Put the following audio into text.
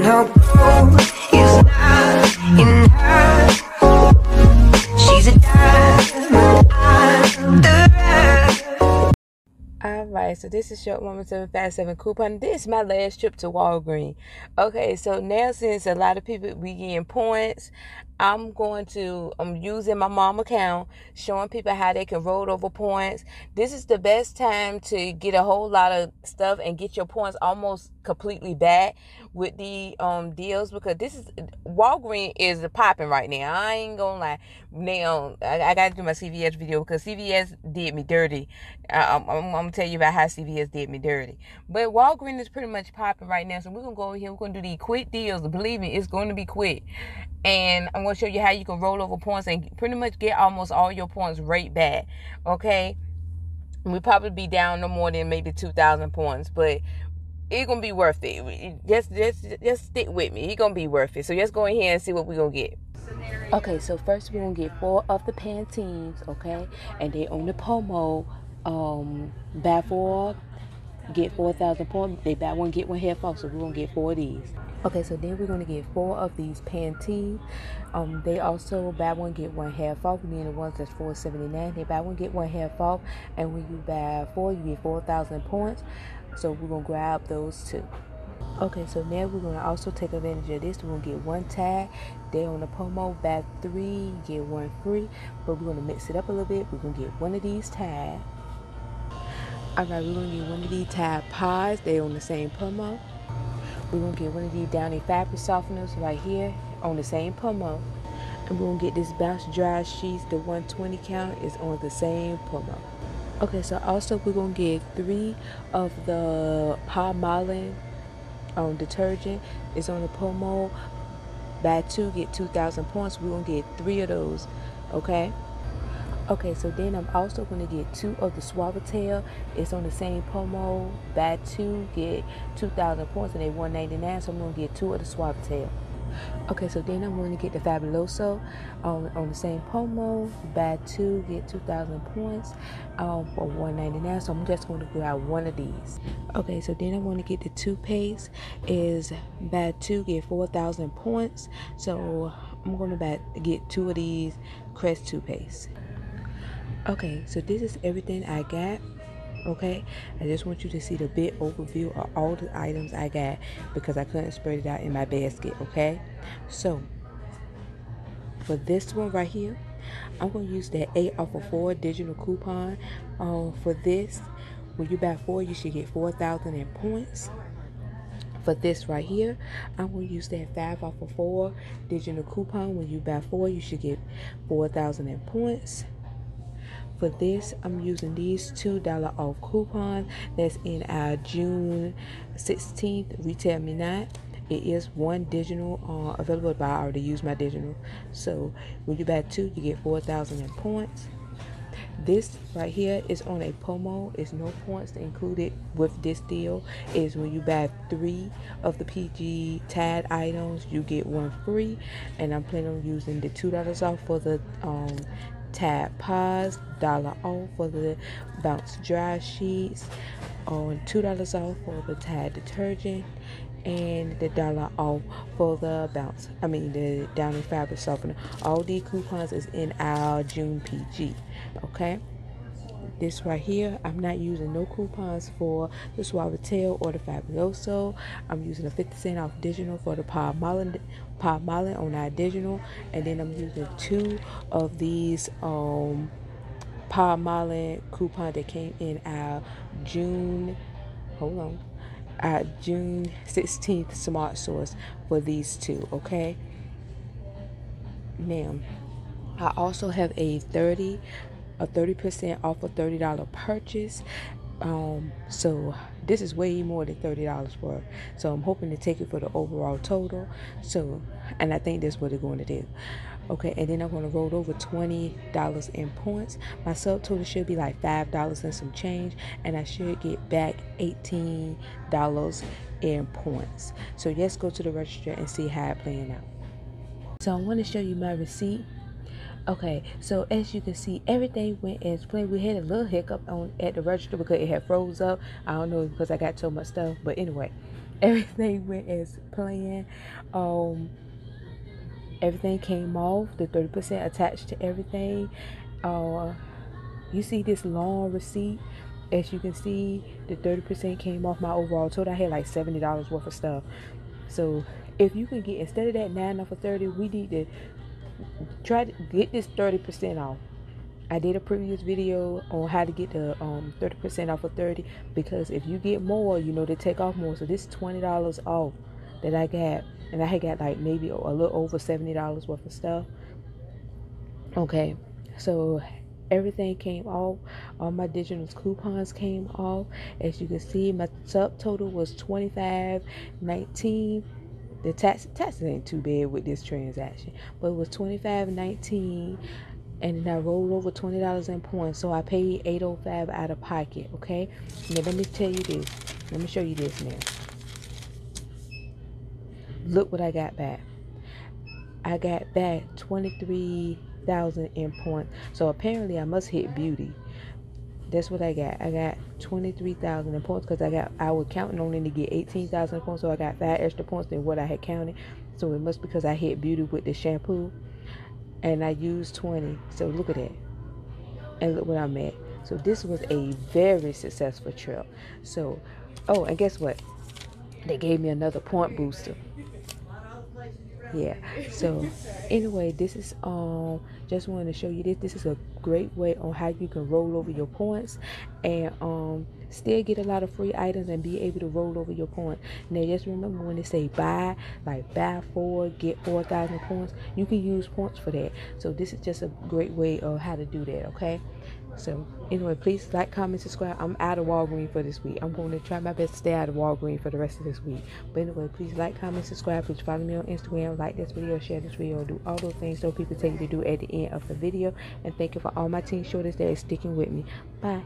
no gold is not in her. She's a diamond under her. Alright, so this is Short Woman 757 Coupon. This is my last trip to Walgreen. Okay, so now since a lot of people be getting points, I'm using my mom account, showing people how they can roll over points. This is the best time to get a whole lot of stuff and get your points almost completely back with the deals, because Walgreen is popping right now. I ain't gonna lie. Now I gotta do my CVS video because CVS did me dirty. I'm gonna tell you about how CVS did me dirty. But Walgreen is pretty much popping right now, so we're gonna go over here. We're gonna do these quick deals. Believe me, it's going to be quick. And I'm going to show you how you can roll over points and pretty much get almost all your points right back. Okay? We'll probably be down no more than maybe 2,000 points. But it's going to be worth it. Just stick with me. It's going to be worth it. So let's go in here and see what we're going to get. Okay, so first we're going to get 4 of the Pantene, okay? And they on the promo, buy 4, get 4,000 points. They buy 1, get 1 half off. So we're going to get 4 of these. Okay, so then we're going to get 4 of these Pantene. They also buy 1, get 1 half off. Meaning the ones that's $4.79. They buy 1, get 1 half off. And when you buy 4, you get 4,000 points. So we're going to grab those 2. Okay, so now we're going to also take advantage of this. We're going to get 1 tag. They're on the promo, buy 3, get 1 free. But we're going to mix it up a little bit. We're going to get 1 of these tags. Alright, we're going to get 1 of these Tide Pods. They're on the same promo. We're going to get 1 of these Downy fabric softeners right here on the same promo. And we're going to get this Bounce Dry Sheets. The 120 count is on the same promo. Okay, so also we're going to get 3 of the Palmolive detergent. It's on the promo. Buy 2, get 2,000 points. We're going to get 3 of those. Okay? Okay, so then I'm also going to get 2 of the Suavitel. It's on the same promo. Buy 2, get 2,000 points, and they $1.99. So I'm going to get 2 of the Suavitel. Okay, so then I'm going to get the Fabuloso on the same promo. Buy 2, get 2,000 points for $1.99. So I'm just going to grab 1 of these. Okay, so then I'm going to get the toothpaste. Is buy 2, get 4,000 points. So I'm going to get 2 of these Crest toothpaste. Okay, so this is everything I got. Okay, I just want you to see the big overview of all the items I got because I couldn't spread it out in my basket. Okay, so for this one right here, I'm going to use that 8 off of 4 digital coupon. For this, when you buy 4, you should get 4,000 in points. For this right here, I'm going to use that 5 off of 4 digital coupon. When you buy 4, you should get 4,000 in points. For this, I'm using these $2 off coupons that's in our June 16th Retail Me Not. It is 1 digital available, but I already used my digital. So when you buy 2, you get 4,000 in points. This right here is on a promo. It's no points included with this deal. Is when you buy 3 of the PG Tide items, you get 1 free. And I'm planning on using the $2 off for the Tide Pods, $1 off for the Bounce Dry Sheets, $2 off for the Tide detergent, and the $1 off for the the Downy fabric softener. All these coupons is in our June PG. Okay, this right here, I'm not using no coupons for the Suavitel or the Fabuloso. I'm using a 50% off digital for the Palmolive on our digital, and then I'm using 2 of these Palmolive coupon that came in our June 16th Smart Source for these 2. Okay, now I also have a 30% off a $30 purchase. So this is way more than $30 worth. So I'm hoping to take it for the overall total. So, and I think that's what they're going to do. Okay, and then I'm going to roll over $20 in points. My subtotal should be like $5 and some change, and I should get back $18 in points. So let's go to the register and see how it's playing out. So I want to show you my receipt. Okay, so as you can see, everything went as planned. We had a little hiccup at the register because it had froze up. I don't know because I got so much stuff, but anyway, everything went as planned. Everything came off. The 30% attached to everything. You see this long receipt. As you can see, the 30% came off my overall total. I had like $70 worth of stuff. So if you can get, instead of that 9 off of 30, we need to try to get this 30% off. I did a previous video on how to get the 30% off of 30, because if you get more, you know, they take off more. So this is $20 off that I got, and I had got like maybe a little over $70 worth of stuff. Okay, so everything came off. All my digital coupons came off. As you can see, my subtotal was $25.19. The taxes ain't too bad with this transaction, but it was $25.19, and then I rolled over $20 in points, so I paid $805 out of pocket. Okay, now let me tell you this. Let me show you this now. Look what I got back. I got back 23,000 in points. So apparently I must hit beauty. That's what I got. I got 23,000 in points because I was counting only to get 18,000 points, so I got 5 extra points than what I had counted. So it must be because I hit beauty with the shampoo, and I used 20. So look at that, and look what I'm at. So this was a very successful trip. So, oh, and guess what? They gave me another point booster. Yeah, so anyway, this is just wanted to show you this. This is a great way on how you can roll over your points and still get a lot of free items and be able to roll over your points. Now just remember, when they say buy 4 get 4,000 points, you can use points for that. So this is just a great way of how to do that. Okay, so anyway, please like, comment, subscribe. I'm out of Walgreen for this week. I'm going to try my best to stay out of Walgreen for the rest of this week. But anyway, please like, comment, subscribe. Please follow me on Instagram. Like this video, share this video, do all those things so people tell you to do at the end of the video. And thank you for all my team shorties that is sticking with me. Bye.